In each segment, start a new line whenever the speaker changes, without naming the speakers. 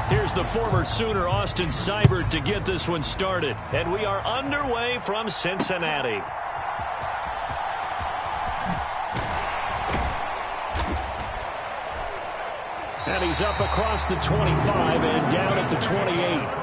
Here's the former Sooner, Austin Seibert, to get this one started. And we are underway from Cincinnati. And he's up across the 25 and down at the 28.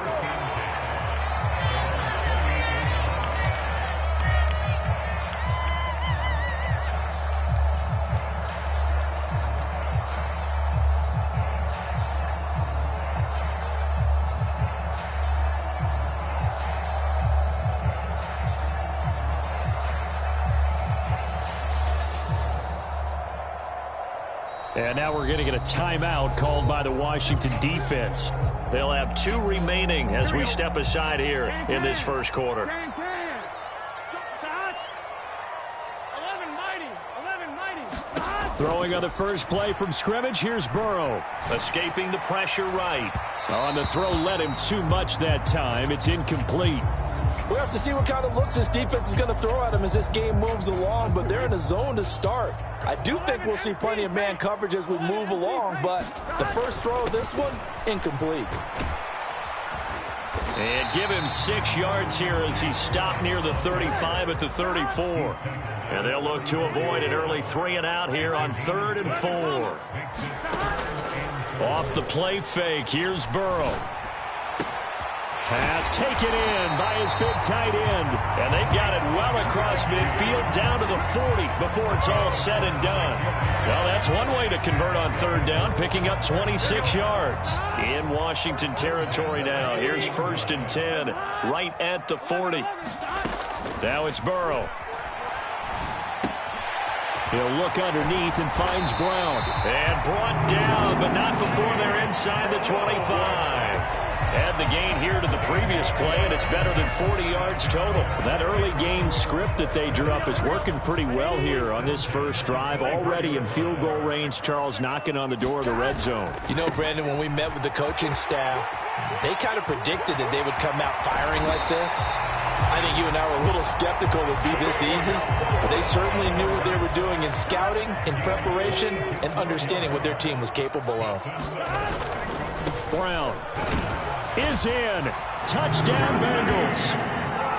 And now we're going to get a timeout called by the Washington defense. They'll have 2 remaining as we step aside here in this first quarter. Throwing on the first play from scrimmage, here's Burrow. Escaping the pressure right. On the throw, led him too much that time. It's incomplete.
We have to see what kind of looks this defense is going to throw at him as this game moves along, but they're in a zone to start. I do think we'll see plenty of man coverage as we move along, but the first throw of this one, incomplete.
And give him 6 yards here as he stopped near the 35 at the 34. And they'll look to avoid an early 3-and-out here on 3rd and 4. Off the play fake, here's Burrow. Pass taken in by his big tight end. And they've got it well across midfield down to the 40 before it's all said and done. Well, that's one way to convert on 3rd down, picking up 26 yards. In Washington territory now. Here's 1st and 10 right at the 40. Now it's Burrow. He'll look underneath and finds Brown. And brought down, but not before they're inside the 25. Add the gain here to the previous play, and it's better than 40 yards total. That early game script that they drew up is working pretty well here on this first drive. Already in field goal range, Charles, knocking on the door of the red zone.
You know, Brandon, when we met with the coaching staff, they kind of predicted that they would come out firing like this. I think you and I were a little skeptical it would be this easy, but they certainly knew what they were doing in scouting, in preparation, and understanding what their team was capable of.
Brown is in. Touchdown, Bengals.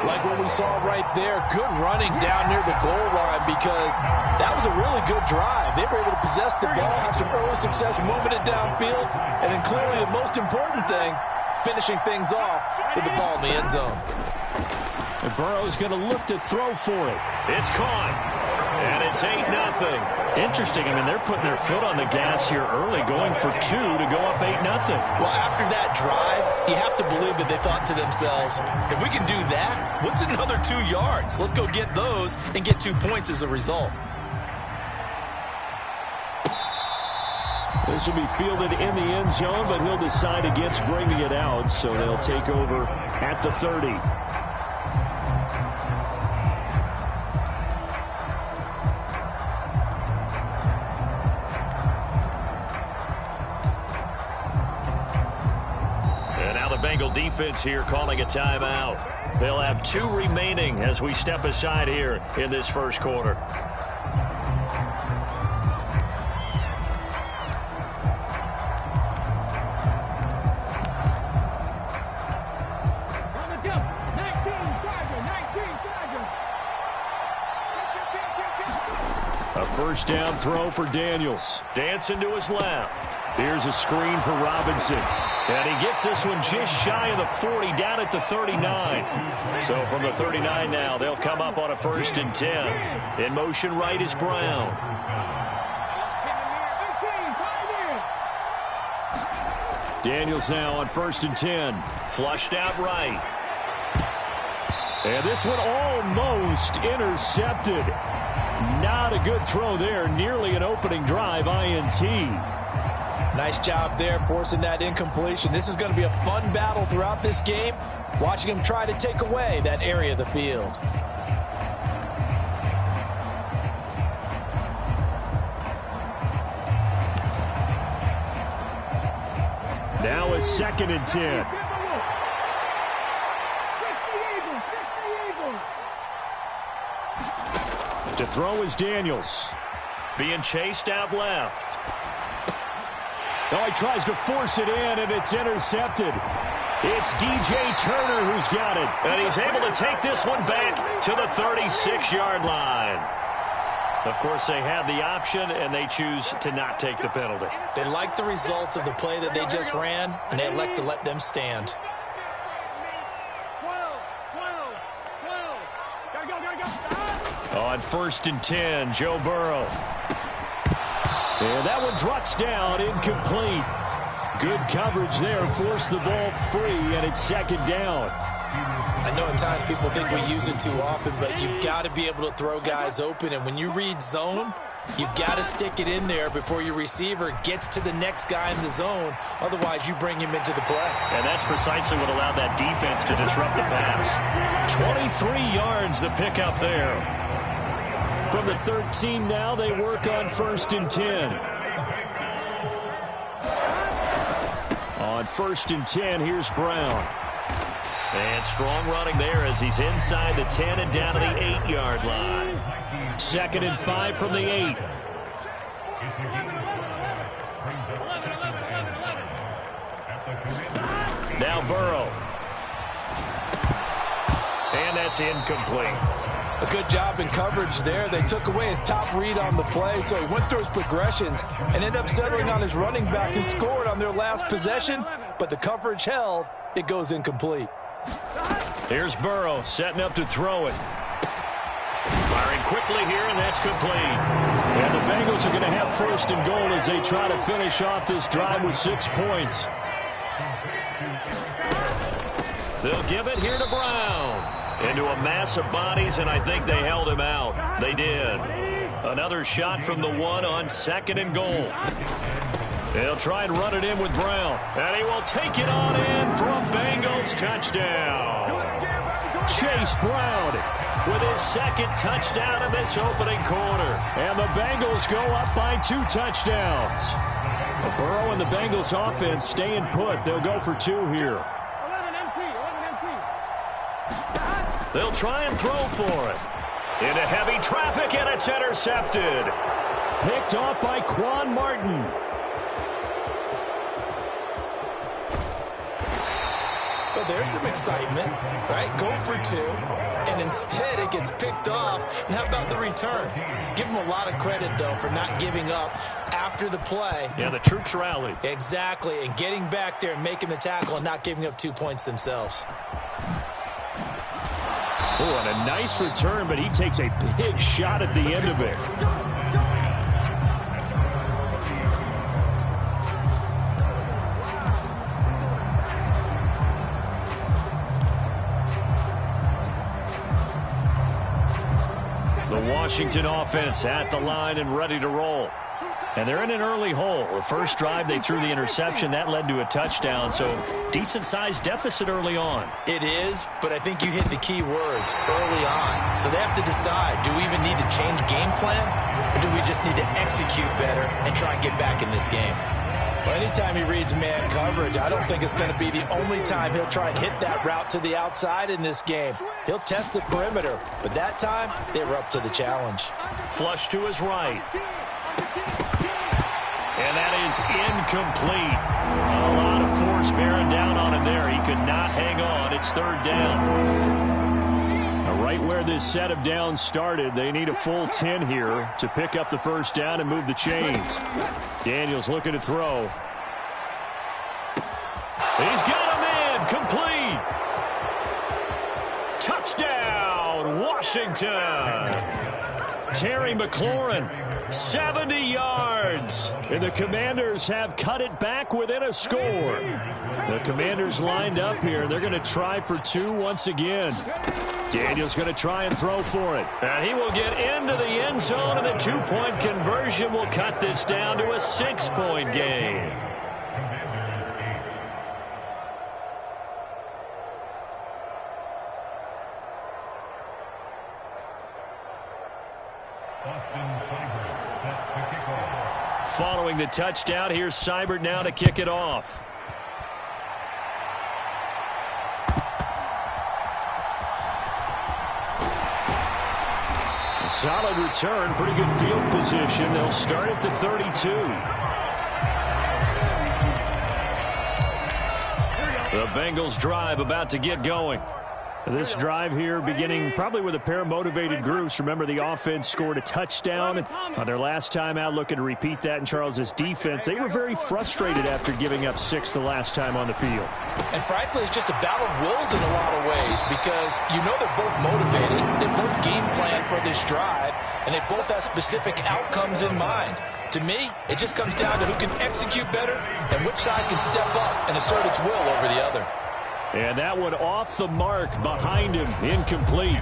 Like what we saw right there, good running down near the goal line because that was a really good drive. They were able to possess the ball, have some early success moving it downfield, and then clearly the most important thing, finishing things off with the ball in the end zone.
And Burrow's going to look to throw for it. It's caught. And it's 8-0. Interesting. I mean, they're putting their foot on the gas here early, going for 2 to go up 8-0.
Well, after that drive, you have to believe that they thought to themselves, if we can do that, what's another 2 yards? Let's go get those and get 2 points as a result.
This will be fielded in the end zone, but he'll decide against bringing it out, so they'll take over at the 30. Bengal defense here calling a timeout. They'll have 2 remaining as we step aside here in this first quarter. A first down throw for Daniels. Dancing to his left. Here's a screen for Robinson. And he gets this one just shy of the 40, down at the 39. So from the 39 now, they'll come up on a 1st and 10. In motion right is Brown. Daniels now on 1st and 10. Flushed out right. And this one almost intercepted. Not a good throw there. Nearly an opening drive INT.
Nice job there forcing that incompletion. This is going to be a fun battle throughout this game, watching him try to take away that area of the field.
Now a 2nd and 10. To throw is Daniels. Being chased out left. Oh, he tries to force it in, and it's intercepted. It's DJ Turner who's got it. And he's able to take this one back to the 36-yard line. Of course, they had the option, and they choose to not take the penalty.
They like the results of the play that they just ran, and they elect to let them stand.
On 1st and 10, Joe Burrow. And that one drops down, incomplete. Good coverage there, forced the ball free, and it's 2nd down.
I know at times people think we use it too often, but you've got to be able to throw guys open. And when you read zone, you've got to stick it in there before your receiver gets to the next guy in the zone. Otherwise, you bring him into the play.
And that's precisely what allowed that defense to disrupt the pass. 23 yards the pickup there. From the 13 now, they work on 1st and 10. On 1st and 10, here's Brown. And strong running there as he's inside the 10 and down to the 8-yard line. 2nd and 5 from the 8. Now Burrow. And that's incomplete.
A good job in coverage there. They took away his top read on the play, so he went through his progressions and ended up settling on his running back who scored on their last possession, but the coverage held. It goes incomplete.
Here's Burrow setting up to throw it. Firing quickly here, and that's complete. And the Bengals are going to have 1st and goal as they try to finish off this drive with 6 points. They'll give it here to Brown. Into a mass of bodies, and I think they held him out. They did. Another shot from the 1 on 2nd and goal. They'll try and run it in with Brown. And he will take it on in for a Bengals touchdown. Chase Brown with his 2nd touchdown in this opening quarter. And the Bengals go up by 2 touchdowns. Burrow and the Bengals offense staying put. They'll go for 2 here. They'll try and throw for it. Into heavy traffic, and it's intercepted. Picked off by Quan Martin.
Well, there's some excitement, right? Go for 2, and instead it gets picked off. And how about the return? Give them a lot of credit, though, for not giving up after the play.
Yeah, the troops rallied.
Exactly, and getting back there and making the tackle and not giving up 2 points themselves.
Oh, and a nice return, but he takes a big shot at the end of it. The Washington offense at the line and ready to roll. And they're in an early hole. The first drive, they threw the interception. That led to a touchdown, so decent-sized deficit early on.
It is, but I think you hit the key words, early on. So they have to decide, do we even need to change game plan, or do we just need to execute better and try and get back in this game?
Well, anytime he reads man coverage, I don't think it's going to be the only time he'll try and hit that route to the outside in this game. He'll test the perimeter, but that time, they were up to the challenge.
Flush to his right. And that is incomplete. A lot of force bearing down on him there. He could not hang on. It's 3rd down. Now, right where this set of downs started, they need a full 10 here to pick up the 1st down and move the chains. Daniels looking to throw. He's got him in. Complete. Touchdown, Washington. Terry McLaurin, 70 yards. And the Commanders have cut it back within a score. The Commanders lined up here. They're going to try for 2 once again. Daniels going to try and throw for it. And he will get into the end zone, and the 2-point conversion will cut this down to a 6-point game. Following the touchdown, here's Seibert now to kick it off. A solid return, pretty good field position. They'll start at the 32. The Bengals drive about to get going.
This drive here beginning probably with a pair of motivated groups. Remember, the offense scored a touchdown on their last time out, looking to repeat that in Charles' defense. They were very frustrated after giving up 6 the last time on the field.
And frankly, it's just a battle of wills in a lot of ways because you know they're both motivated. They both game plan for this drive, and they both have specific outcomes in mind. To me, it just comes down to who can execute better and which side can step up and assert its will over the other.
And that one off the mark behind him, incomplete.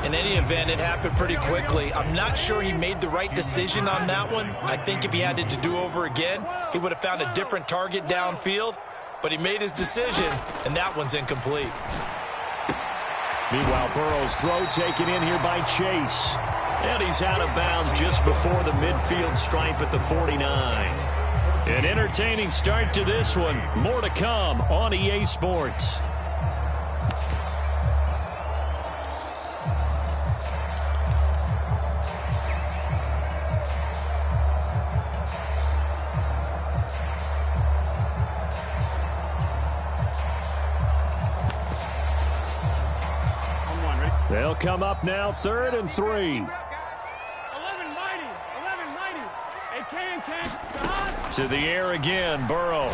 In any event, it happened pretty quickly. I'm not sure he made the right decision on that one. I think if he had it to do over again, he would have found a different target downfield. But he made his decision, and that one's incomplete.
Meanwhile, Burrow's throw taken in here by Chase. And he's out of bounds just before the midfield stripe at the 49. An entertaining start to this one. More to come on EA Sports. They'll come up now, 3rd and 3. To the air again, Burrow.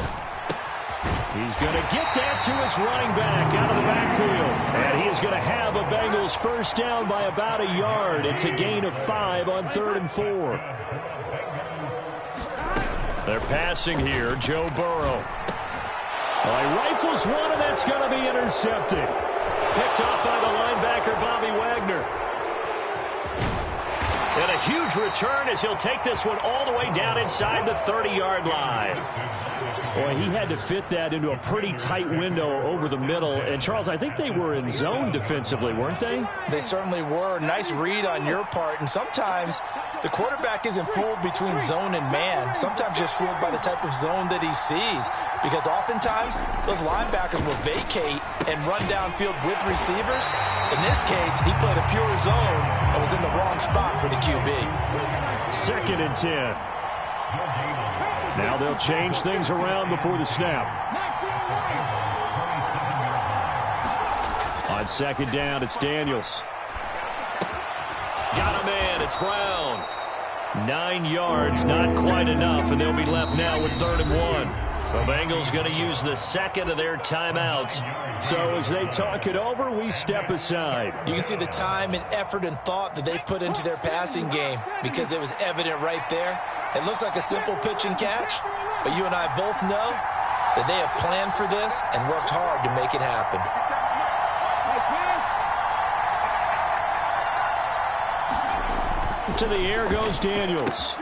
He's going to get that to his running back out of the backfield. And he is going to have a Bengals first down by about a yard. It's a gain of 5 on 3rd and 4. They're passing here, Joe Burrow. Well, he rifles one, and that's going to be intercepted. Picked off by the linebacker, Bobby Wagner. And a huge return as he'll take this one all the way down inside the 30-yard line. Boy, he had to fit that into a pretty tight window over the middle. And, Charles, I think they were in zone defensively, weren't they?
They certainly were. Nice read on your part. And sometimes the quarterback isn't fooled between zone and man. Sometimes just fooled by the type of zone that he sees. Because oftentimes those linebackers will vacate and run downfield with receivers. In this case, he played a pure zone and was in the wrong spot for the QB.
2nd and 10. Now they'll change things around before the snap. On 2nd down, it's Daniels. Got a man, it's Brown. 9 yards, not quite enough, and they'll be left now with 3rd and 1. The Bengals going to use the second of their timeouts. So as they talk it over, we step aside.
You can see the time and effort and thought that they put into their passing game because it was evident right there. It looks like a simple pitch and catch, but you and I both know that they have planned for this and worked hard to make it happen.
To the air goes Daniels.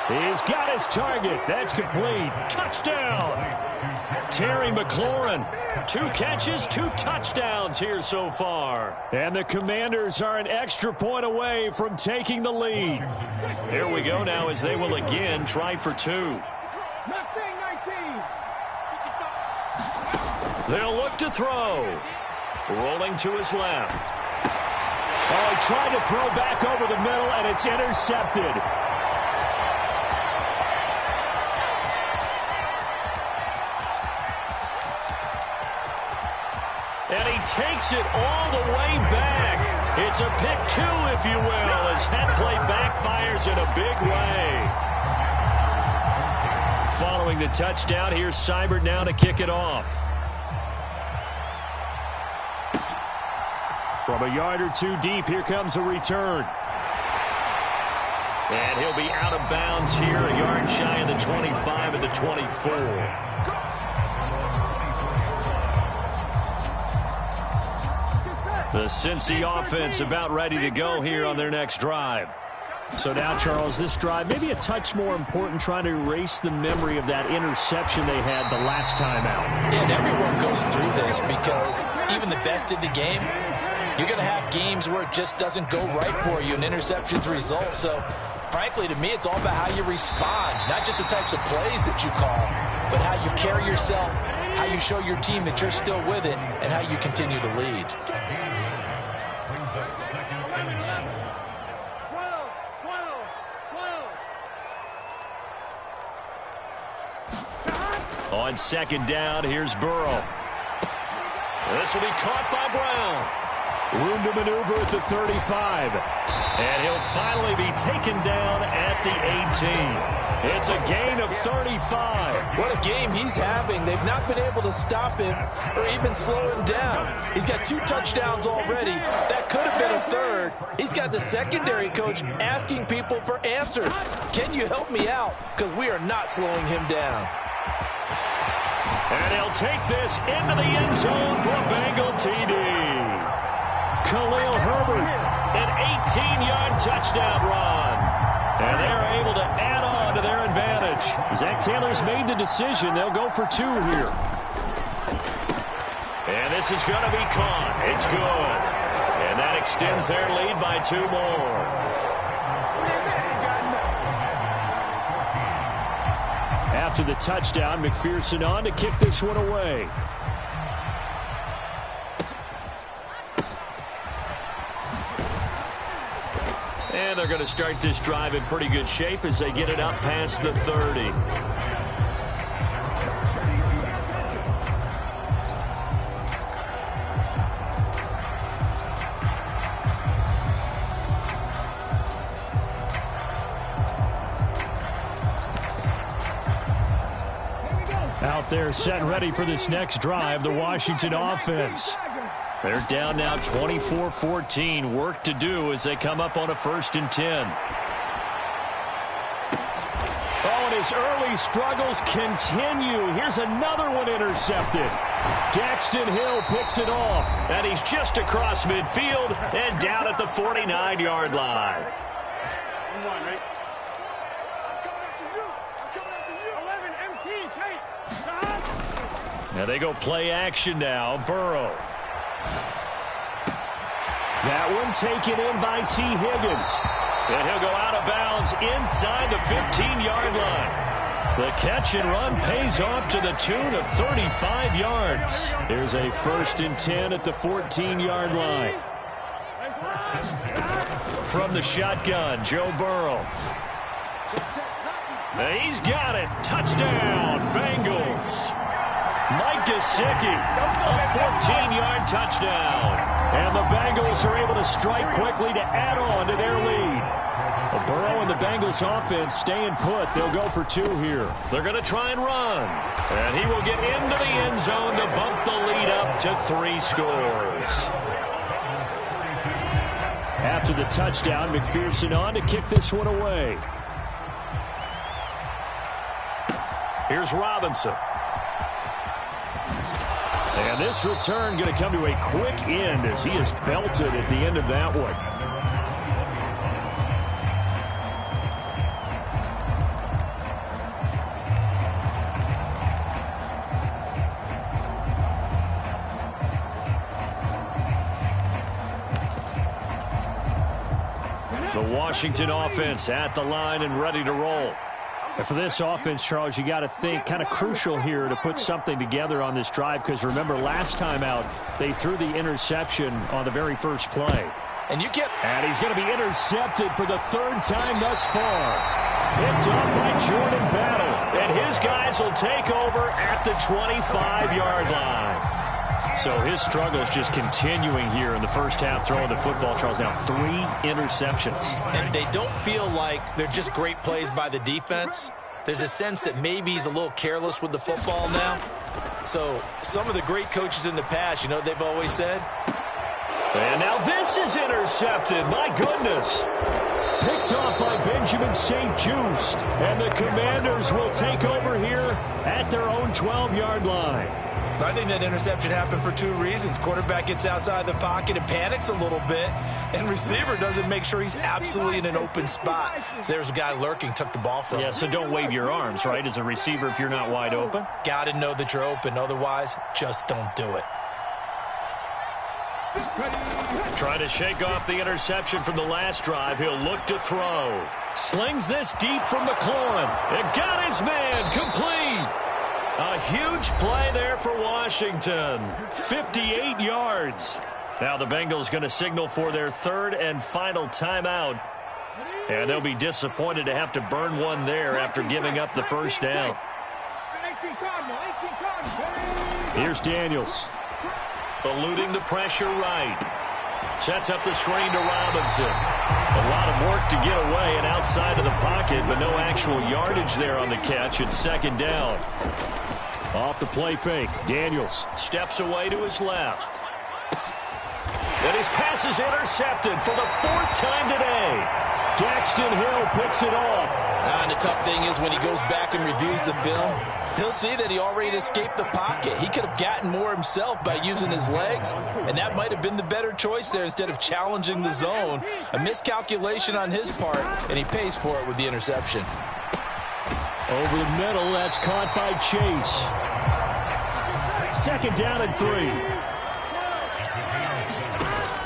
He's got his target. That's complete. Touchdown. Terry McLaurin. 2 catches, 2 touchdowns here so far. And the Commanders are an extra point away from taking the lead. Here we go now as they will again try for 2. They'll look to throw. Rolling to his left. Oh, he tried to throw back over the middle, and it's intercepted. And he takes it all the way back. It's a pick 2, if you will, as head play backfires in a big way. Following the touchdown, here's Seibert now to kick it off. From a yard or 2 deep, here comes a return. And he'll be out of bounds here, a yard shy of the 25 and the 24. The Cincy offense about ready to go here on their next drive. So now, Charles, this drive maybe a touch more important, trying to erase the memory of that interception they had the last time out.
Yeah, and everyone goes through this because even the best in the game, you're going to have games where it just doesn't go right for you, and interceptions result. So, frankly, to me, it's all about how you respond, not just the types of plays that you call, but how you carry yourself, how you show your team that you're still with it, and how you continue to lead. On 2nd down, here's Burrow.
This will be caught by Brown.
Room to maneuver at the 35.
And he'll finally be taken down at the 18. It's a gain of 35.
What a game he's having. They've not been able to stop him or even slow him down. He's got 2 touchdowns already. That could have been a third. He's got the secondary coach asking people for answers. Can you help me out? Because we are not slowing him down.
And he'll take this into the end zone for a Bengal TD. Khalil Herbert, an 18-yard touchdown run. And they're able to add on to their advantage.
Zach Taylor's made the decision. They'll go for 2 here.
And this is going to be caught. It's good. And that extends their lead by 2 more.
After the touchdown, McPherson on to kick this one away.
And they're going to start this drive in pretty good shape as they get it up past the 30.
Out there set and ready for this next drive, the Washington offense.
They're down now 24-14. Work to do as they come up on a 1st and 10.
Oh, and his early struggles continue. Here's another one intercepted. Daxton Hill picks it off.
And he's just across midfield and down at the 49-yard line. Now they go play action now. Burrow.
That one taken in by T. Higgins.
And he'll go out of bounds inside the 15-yard line. The catch and run pays off to the tune of 35 yards.
There's a 1st and 10 at the 14-yard line.
From the shotgun, Joe Burrow. He's got it. Touchdown, Bengals. Mike Gesicki, a 14-yard touchdown.
And the Bengals are able to strike quickly to add on to their lead. Well, Burrow and the Bengals offense staying put. They'll go for 2 here.
They're going to try and run. And he will get into the end zone to bump the lead up to 3 scores.
After the touchdown, McPherson on to kick this one away.
Here's Robinson.
And this return going to come to a quick end as he is belted at the end of that one. The Washington offense at the line and ready to roll. And for this offense, Charles, you got to think kind of crucial here to put something together on this drive because remember last time out they threw the interception on the very first play.
And he's
going to be intercepted for the 3rd time thus far. Picked off by Jordan Battle.
And his guys will take over at the 25-yard line.
So his struggles just continuing here in the first half throwing the football, Charles. Now 3 interceptions.
And they don't feel like they're just great plays by the defense. There's a sense that maybe he's a little careless with the football now. So some of the great coaches in the past, you know what they've always said?
And now this is intercepted. My goodness.
Picked off by Benjamin St-Juste. And the Commanders will take over here at their own 12-yard line.
I think that interception happened for 2 reasons. Quarterback gets outside the pocket and panics a little bit, and receiver doesn't make sure he's absolutely in an open spot. So there's a guy lurking, took the ball from him.
Yeah, so don't wave your arms, right, as a receiver if you're not wide open.
Got to know that you're open. Otherwise, just don't do it.
Trying to shake off the interception from the last drive. He'll look to throw. Slings this deep from McLaurin. It got his man complete. A huge play there for Washington. 58 yards. Now the Bengals going to signal for their 3rd and final timeout. And they'll be disappointed to have to burn one there after giving up the first down.
Here's Daniels.
eluding the pressure right. Sets up the screen to Robinson. A lot of work to get away and outside of the pocket, but no actual yardage there on the catch. It's second down. Off the play fake, Daniels steps away to his left. And his pass is intercepted for the fourth time today. Daxton Hill picks it off.
And the tough thing is when he goes back and reviews the film, he'll see that he already escaped the pocket. He could have gotten more himself by using his legs, and that might have been the better choice there instead of challenging the zone. A miscalculation on his part, and he pays for it with the interception.
Over the middle, that's caught by Chase. Second down and 3.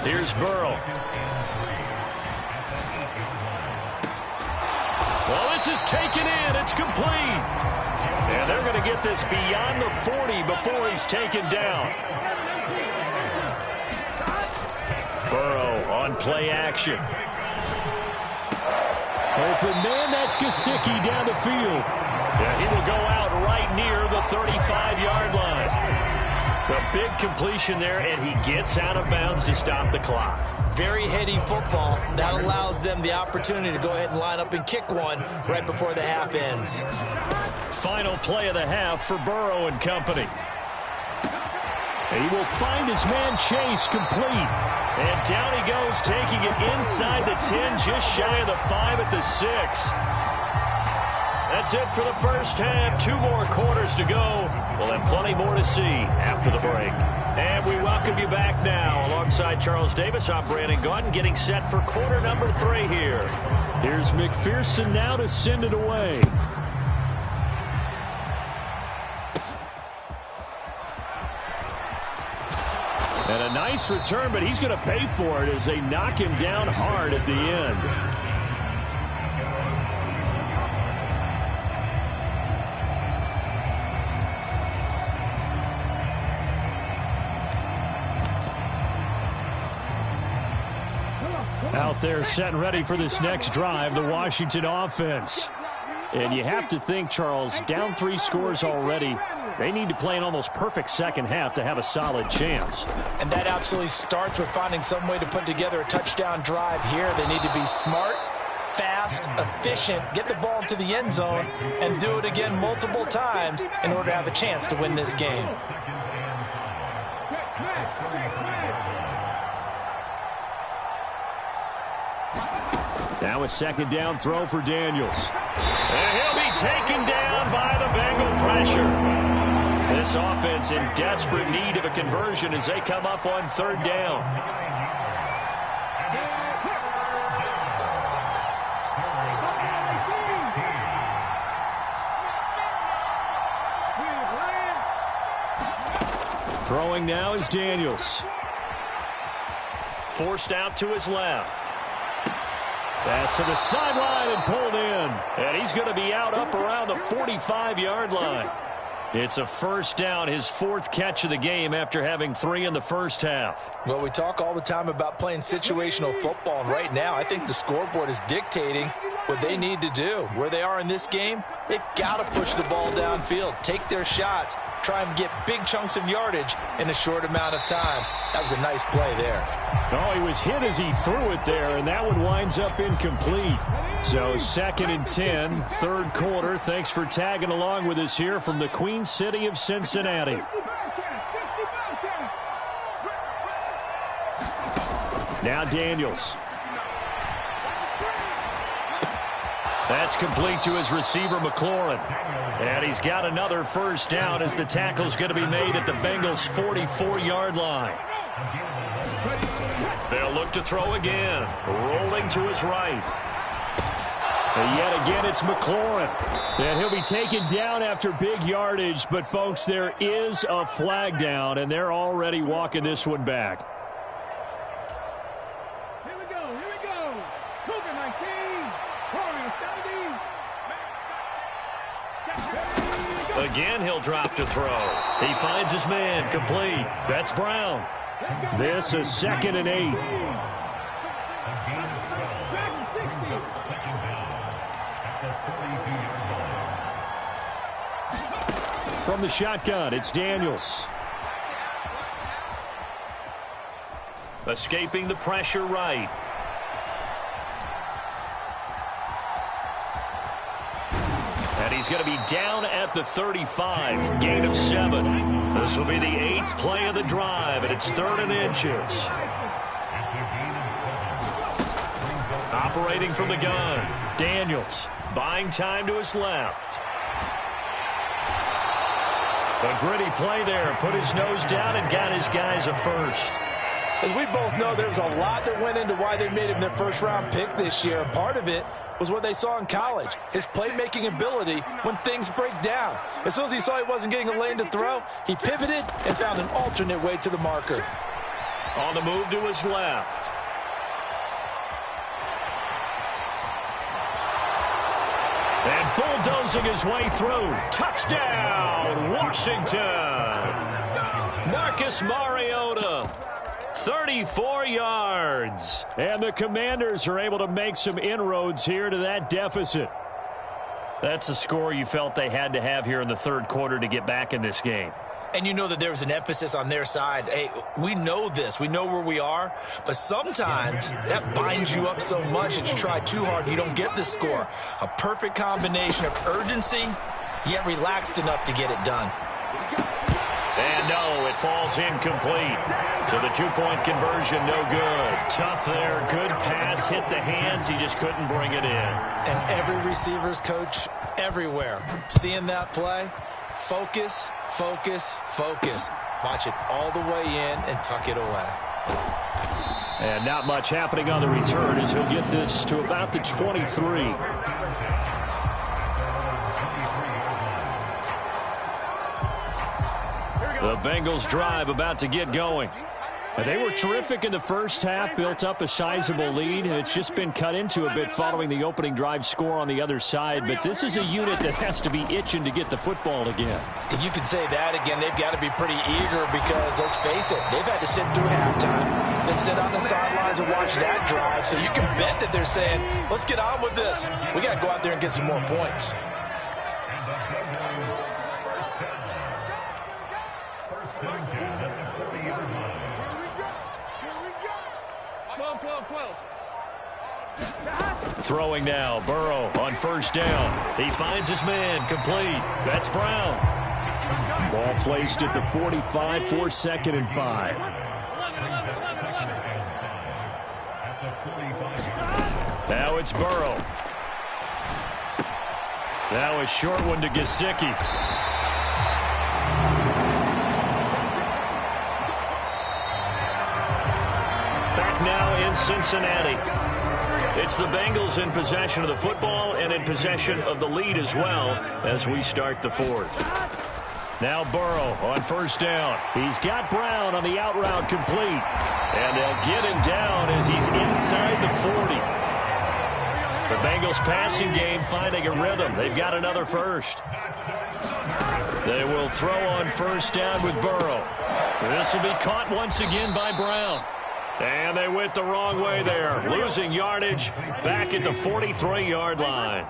Here's Burrow. Well, this is taken in. It's complete. And they're going to get this beyond the 40 before he's taken down. Burrow on play action.
Open man, that's Gesicki down the field.
Yeah, he will go out right near the 35-yard line. A big completion there, and he gets out of bounds to stop the clock.
Very heady football. That allows them the opportunity to go ahead and line up and kick one right before the half ends.
Final play of the half for Burrow and company.
He will find his man Chase complete.
And down he goes, taking it inside the 10, just shy of the 5 at the 6. That's it for the first half. 2 more quarters to go. We'll have plenty more to see after the break. And we welcome you back now. Alongside Charles Davis, I'm Brandon Gaudin, getting set for quarter number 3 here.
Here's McPherson now to send it away. And a nice return, but he's going to pay for it as they knock him down hard at the end. Out there set and ready for this next drive, the Washington offense. And you have to think, Charles, down 3 scores already. They need to play an almost perfect second half to have a solid chance.
And that absolutely starts with finding some way to put together a touchdown drive here. They need to be smart, fast, efficient, get the ball into the end zone, and do it again multiple times in order to have a chance to win this game.
Now a second down throw for Daniels.
And he'll be taken down by the Bengal pressure. This offense in desperate need of a conversion as they come up on 3rd down.
Throwing now is Daniels.
Forced out to his left.
Pass to the sideline and pulled in.
And he's going to be out up around the 45-yard line.
It's a first down, his 4th catch of the game after having 3 in the first half.
Well, we talk all the time about playing situational football, and right now I think the scoreboard is dictating what they need to do. Where they are in this game, they've got to push the ball downfield, take their shots, try and get big chunks of yardage in a short amount of time. That was a nice play there.
Oh, he was hit as he threw it there, and that one winds up incomplete. So 2nd and 10, 3rd quarter. Thanks for tagging along with us here from the Queen City of Cincinnati. Now Daniels. That's complete to his receiver, McLaurin. And he's got another first down as the tackle's going to be made at the Bengals' 44-yard line.
They'll look to throw again. Rolling to his right.
And yet again, it's McLaurin. And he'll be taken down after big yardage. But, folks, there is a flag down, and they're already walking this one back.
Here we go. Cougar 19. Warrior 70.
Again, he'll drop to throw. He finds his man, complete. That's Brown.
This is 2nd and 8. From the shotgun, it's Daniels.
escaping the pressure right. And he's going to be down at the 35, gain of 7. This will be the 8th play of the drive, and it's 3rd and inches. Operating from the gun, Daniels buying time to his left. A gritty play there, put his nose down and got his guys a first.
As we both know, there's a lot that went into why they made him their first-round pick this year. Part of it was what they saw in college, his playmaking ability when things break down. As soon as he saw he wasn't getting a lane to throw, he pivoted and found an alternate way to the marker.
On the move to his left. And bulldozing his way through. Touchdown, Washington. Marcus Mariota. 34 yards.
And the Commanders are able to make some inroads here to that deficit.
That's a score you felt they had to have here in the 3rd quarter to get back in this game.
And you know that there was an emphasis on their side. Hey, we know this. We know where we are. But sometimes that binds you up so much that you try too hard and you don't get the score. A perfect combination of urgency, yet relaxed enough to get it done.
And no, it falls incomplete. So the 2-point conversion, no good. Tough there, good pass, hit the hands, he just couldn't bring it in.
And every receiver's coach everywhere, seeing that play, focus, focus, focus. Watch it all the way in and tuck it away.
And not much happening on the return as he'll get this to about the 23.
The Bengals drive about to get going.
They were terrific in the first half, built up a sizable lead, and it's just been cut into a bit following the opening drive score on the other side. But this is a unit that has to be itching to get the football again.
And you can say that again. They've got to be pretty eager because, let's face it, they've had to sit through halftime, then sit on the sidelines and watch that drive. So you can bet that they're saying, let's get on with this. We got to go out there and get some more points.
12.
Throwing now, Burrow on 1st down. He finds his man, complete. That's Brown.
Ball placed at the 45 for 2nd and 5.
Now it's Burrow. Now a short one to Gesicki. Back now in Cincinnati. It's the Bengals in possession of the football and in possession of the lead as well as we start the 4th. Now Burrow on 1st down. He's got Brown on the out route complete. And they'll get him down as he's inside the 40. The Bengals passing game finding a rhythm. They've got another first. They will throw on 1st down with Burrow. This will be caught once again by Brown. And they went the wrong way there. Losing yardage back at the 43-yard line.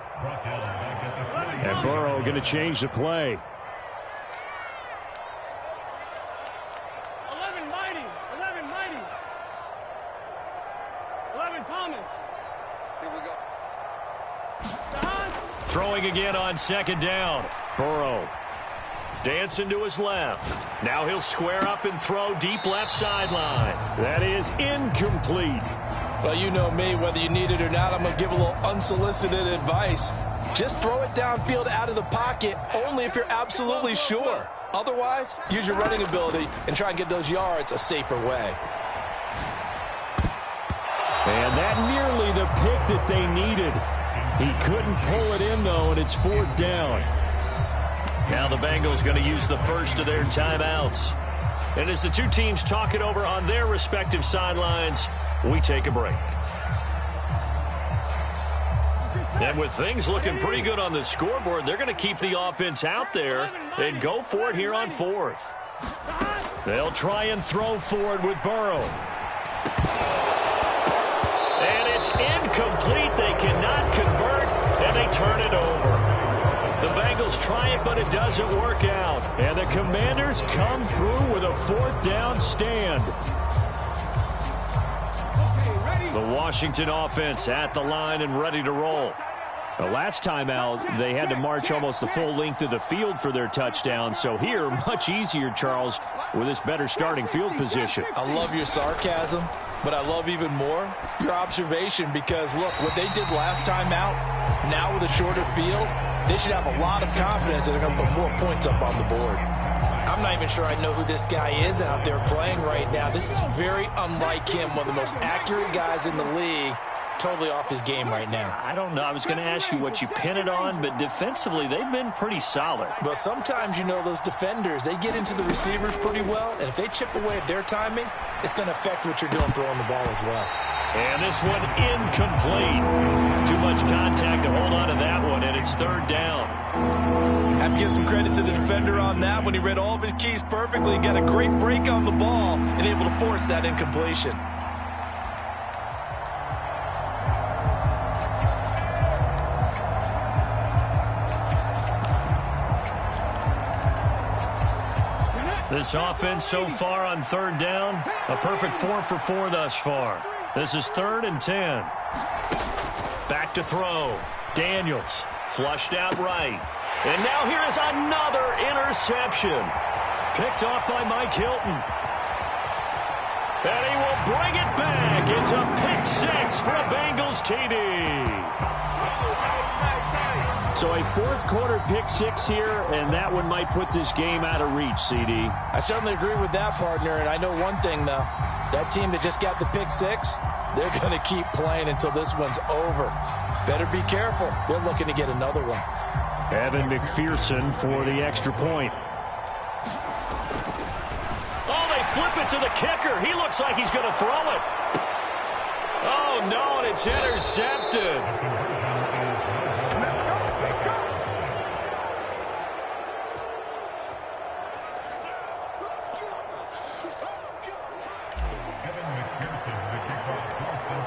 And Burrow going to change the play.
11 Mighty. 11 Thomas. Here we go.
Throwing again on 2nd down. Burrow dancing to his left. Now he'll square up and throw deep left sideline.
That is incomplete.
Well, you know me, whether you need it or not, I'm going to give a little unsolicited advice. Just throw it downfield out of the pocket only if you're absolutely sure. Otherwise, use your running ability and try and get those yards a safer way.
And that nearly the pick that they needed. He couldn't pull it in, though, and it's 4th down.
Now the Bengals going to use the first of their timeouts. And as the two teams talk it over on their respective sidelines, we take a break. And with things looking pretty good on the scoreboard, they're going to keep the offense out there and go for it here on 4th. They'll try and throw forward with Burrow. And it's incomplete. They cannot convert, and they turn it over. The Bengals try it, but it doesn't work out.
And the Commanders come through with a 4th down stand. The Washington offense at the line and ready to roll. The last time out, they had to march almost the full length of the field for their touchdown. So here, much easier, Charles, with this better starting field position.
I love your sarcasm, but I love even more your observation because, look, what they did last time out, now with a shorter field, they should have a lot of confidence that they're going to put more points up on the board. I'm not even sure I know who this guy is out there playing right now. This is very unlike him, one of the most accurate guys in the league. Totally off his game right now.
I don't know. I was going to ask you what you pin it on, but defensively, they've been pretty solid.
But sometimes, you know, those defenders, they get into the receivers pretty well, and if they chip away at their timing, it's going to affect what you're doing throwing the ball as well.
And this one incomplete. Too much contact to hold on to that one, and it's third down.
Have to give some credit to the defender on that when he read all of his keys perfectly and got a great break on the ball and able to force that incompletion.
This offense so far on third down, a perfect 4 for 4 thus far. This is 3rd and 10. Back to throw. Daniels flushed out right. And now here is another interception. Picked off by Mike Hilton. And he will bring it back. It's a pick 6 for a Bengals TD.
So a fourth-quarter pick 6 here, and that one might put this game out of reach, CD.
I certainly agree with that, partner, and I know one thing, though. That team that just got the pick 6, they're going to keep playing until this one's over. Better be careful. They're looking to get another one.
Evan McPherson for the extra point.
Oh, they flip it to the kicker. He looks like he's going to throw it. Oh, no, and it's intercepted.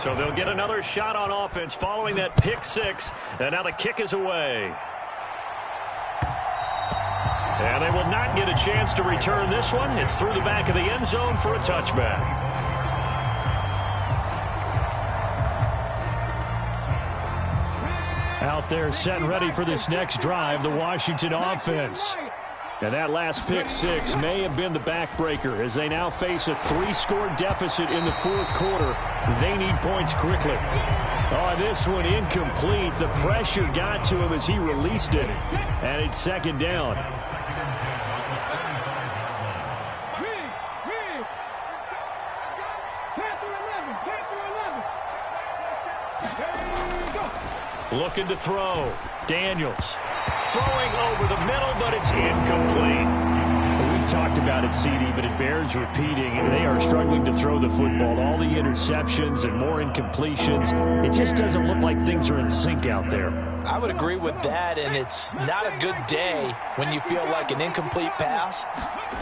So they'll get another shot on offense following that pick 6. And now the kick is away. And they will not get a chance to return this one. It's through the back of the end zone for a touchback.
Out there set and ready for this next drive, the Washington offense. And that last pick 6 may have been the backbreaker as they now face a 3-score deficit in the fourth quarter. They need points quickly. Oh, this one incomplete. The pressure got to him as he released it. And it's second down.
Looking to throw. Daniels throwing over the middle, but it's incomplete.
We've talked about it, CD, but it bears repeating. They are struggling to throw the football. All the interceptions and more incompletions. It just doesn't look like things are in sync out there.
I would agree with that, and it's not a good day when you feel like an incomplete pass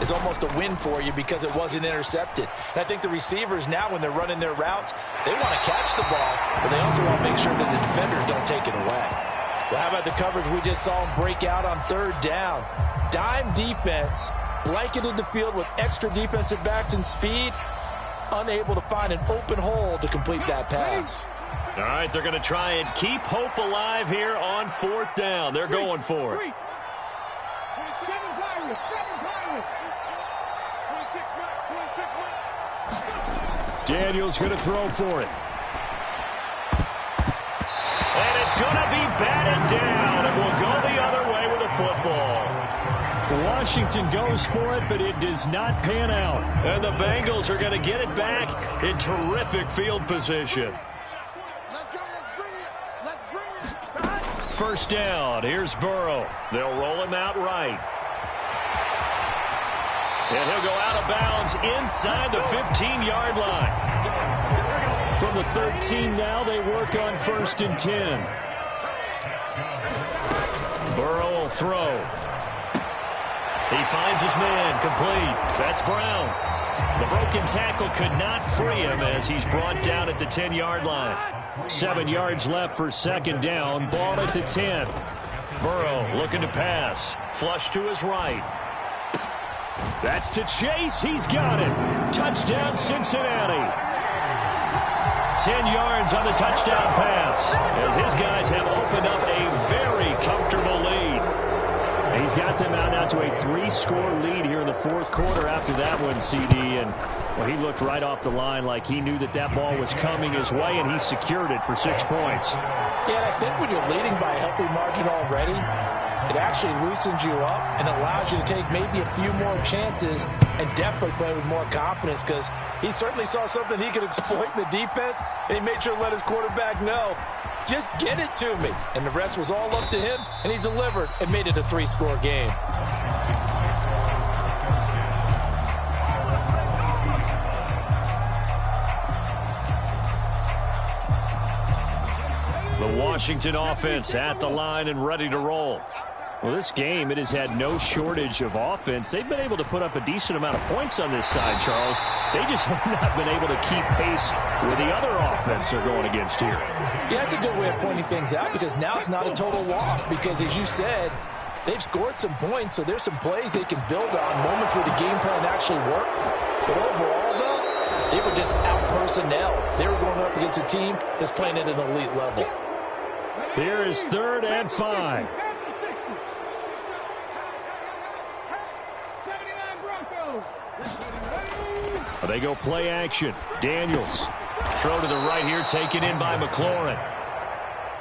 is almost a win for you because it wasn't intercepted. And I think the receivers now, when they're running their routes, they want to catch the ball, but they also want to make sure that the defenders don't take it away. Well, how about the coverage we just saw them break out on third down? Dime defense, blanketed the field with extra defensive backs and speed, unable to find an open hole to complete that pass.
All right, they're going to try and keep hope alive here on fourth down. They're going for it.
Daniels going to throw for it.
And it's going to be batted down, and we'll go the other way with the football.
Washington goes for it, but it does not pan out.
And the Bengals are going to get it back in terrific field position. First down. Here's Burrow. They'll roll him out right. And he'll go out of bounds inside the 15-yard line.
From the 13 now, they work on 1st and 10.
Burrow will throw. He finds his man, complete. That's Brown. The broken tackle could not free him as he's brought down at the 10-yard line.
7 yards left for second down. Ball at the 10.
Burrow looking to pass. Flush to his right.
That's to Chase. He's got it. Touchdown, Cincinnati.
10 yards on the touchdown pass, as his guys have opened up a very comfortable lead.
He's got them out now to a 3-score lead here in the fourth quarter after that one, CD. And well, he looked right off the line like he knew that that ball was coming his way, and he secured it for 6 points.
Yeah, and I think when you're leading by a healthy margin already, it actually loosens you up and allows you to take maybe a few more chances and definitely play with more confidence, because he certainly saw something he could exploit in the defense, and he made sure to let his quarterback know, just get it to me. And the rest was all up to him, and he delivered and made it a 3-score game.
The Washington offense at the line and ready to roll.
Well, this game, it has had no shortage of offense. They've been able to put up a decent amount of points on this side, Charles. They just have not been able to keep pace with the other offense they're going against here.
Yeah, that's a good way of pointing things out, because now it's not a total loss, because as you said, they've scored some points, so there's some plays they can build on, moments where the game plan actually worked. But overall, though, they were just out personnel. They were going up against a team that's playing at an elite level.
Here is 3rd and 5. They go play action. Daniels. Throw to the right here, taken in by McLaurin.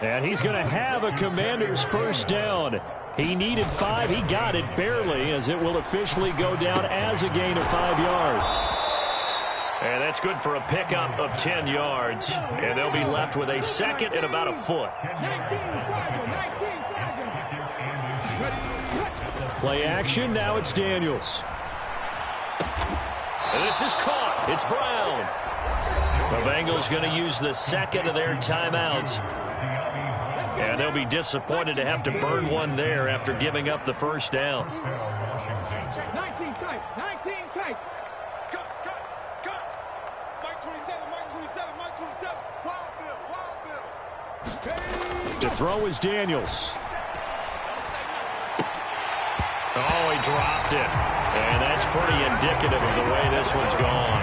And he's going to have a Commanders first down. He needed 5. He got it barely, as it will officially go down as a gain of 5 yards.
And that's good for a pickup of 10 yards. And they'll be left with a second and about a foot.
Play action. Now it's Daniels.
And this is caught. It's Brown. The Bengals going to use the second of their timeouts. And they'll be disappointed to have to burn one there after giving up the first down.
19 tight. 19 tight.
To throw is Daniels.
Oh, he dropped it. And that's pretty indicative of the way this one's gone.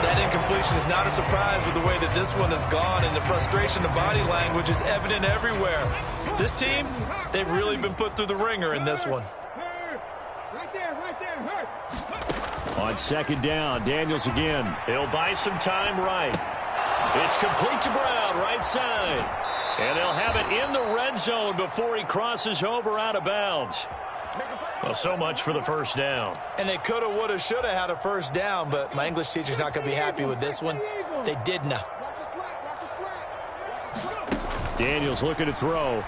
That incompletion is not a surprise with the way that this one has gone, and the frustration, the body language is evident everywhere. This team, they've really been put through the ringer in this one.
Right there, hurt.
On 2nd down, Daniels again.
He'll buy some time right. It's complete to Brown, right side. And they'll have it in the red zone before he crosses over out of bounds. Well, so much for the first down.
And they coulda, woulda, shoulda had a first down, but my English teacher's not going to be happy with this one. They didn't.
Daniels looking to throw.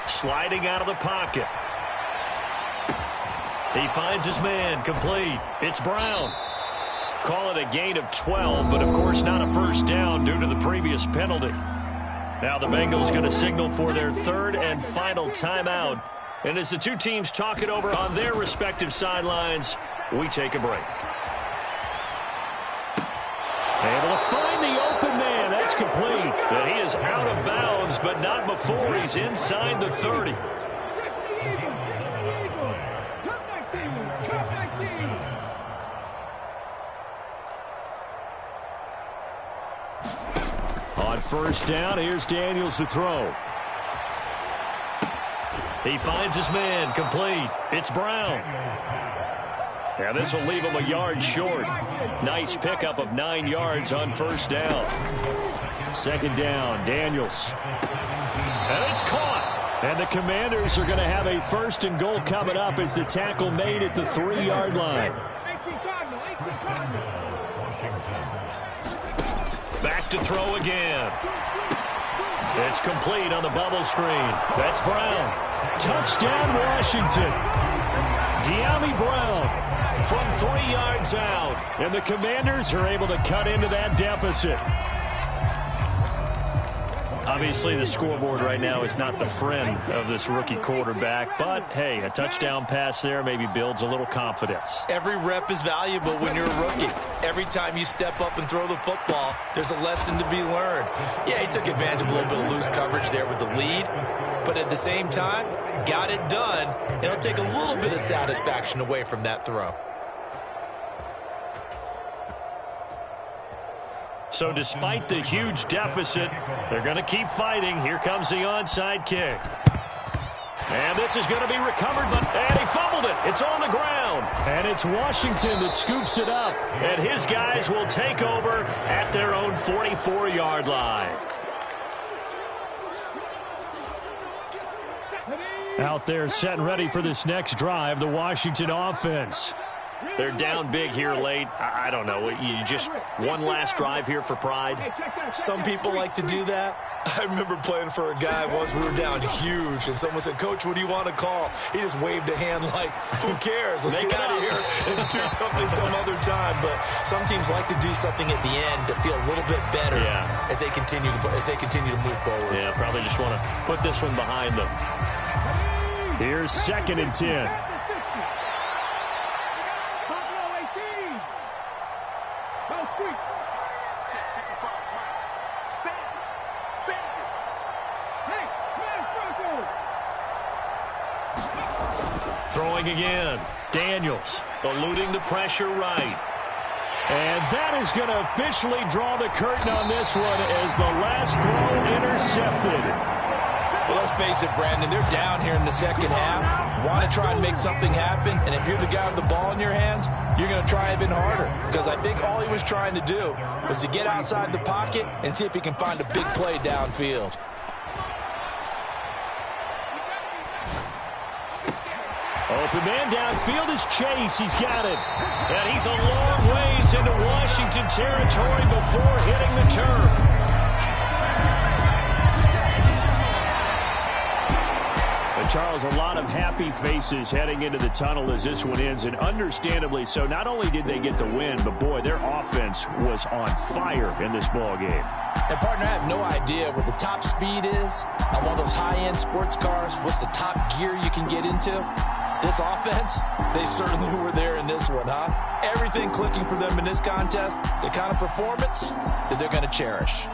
Sliding out of the pocket. He finds his man, complete. It's Brown. Call it a gain of 12, but of course not a first down due to the previous penalty. Now the Bengals going to signal for their 3rd and final timeout. And as the two teams talk it over on their respective sidelines, we take a break.
Able to find the open man. That's complete.
But he is out of bounds, but not before he's inside the 30.
On 1st down, here's Daniels to throw.
He finds his man, complete. It's Brown.
Yeah, this will leave him a yard short.
Nice pickup of 9 yards on 1st down.
2nd down, Daniels.
And it's caught.
And the Commanders are going to have a 1st and goal coming up as the tackle made at the 3-yard line.
Back to throw again. It's complete on the bubble screen. That's Brown.
Touchdown, Washington. De'Ami Brown
from 3 yards out.
And the Commanders are able to cut into that deficit. Obviously, the scoreboard right now is not the friend of this rookie quarterback. But, hey, a touchdown pass there maybe builds a little confidence.
Every rep is valuable when you're a rookie. Every time you step up and throw the football, there's a lesson to be learned. Yeah, he took advantage of a little bit of loose coverage there with the lead. But at the same time, got it done. It'll take a little bit of satisfaction away from that throw.
So despite the huge deficit, they're going to keep fighting. Here comes the onside kick. And this is going to be recovered, and he fumbled it. It's on the ground. And it's Washington that scoops it up. And his guys will take over at their own 44-yard line.
Out there set and ready for this next drive, the Washington offense.
They're down big here late. I don't know. You just one last drive here for pride.
Some people like to do that. I remember playing for a guy once. We were down huge, and someone said, "Coach, what do you want to call?" He just waved a hand like, "Who cares? Let's get out of here and do something some other time." But some teams like to do something at the end to feel a little bit better as they continue to move forward.
Yeah, probably just want to put this one behind them.
Here's 2nd and 10.
Throwing again. Daniels eluding the pressure right.
And that is going to officially draw the curtain on this one as the last throw intercepted.
Well, let's face it, Brandon, they're down here in the second half. Want to try and make something happen, and if you're the guy with the ball in your hands, you're going to try even harder. Because I think all he was trying to do was to get outside the pocket and see if he can find a big play downfield.
Open man downfield is Chase. He's got it.
And he's a long ways into Washington territory before hitting the turf.
And Charles, a lot of happy faces heading into the tunnel as this one ends, and understandably so. Not only did they get the win, but boy, their offense was on fire in this ball game.
And partner, I have no idea what the top speed is on one of those high-end sports cars. What's the top gear you can get into? This offense, they certainly were there in this one, huh? Everything clicking for them in this contest, the kind of performance that they're going to cherish.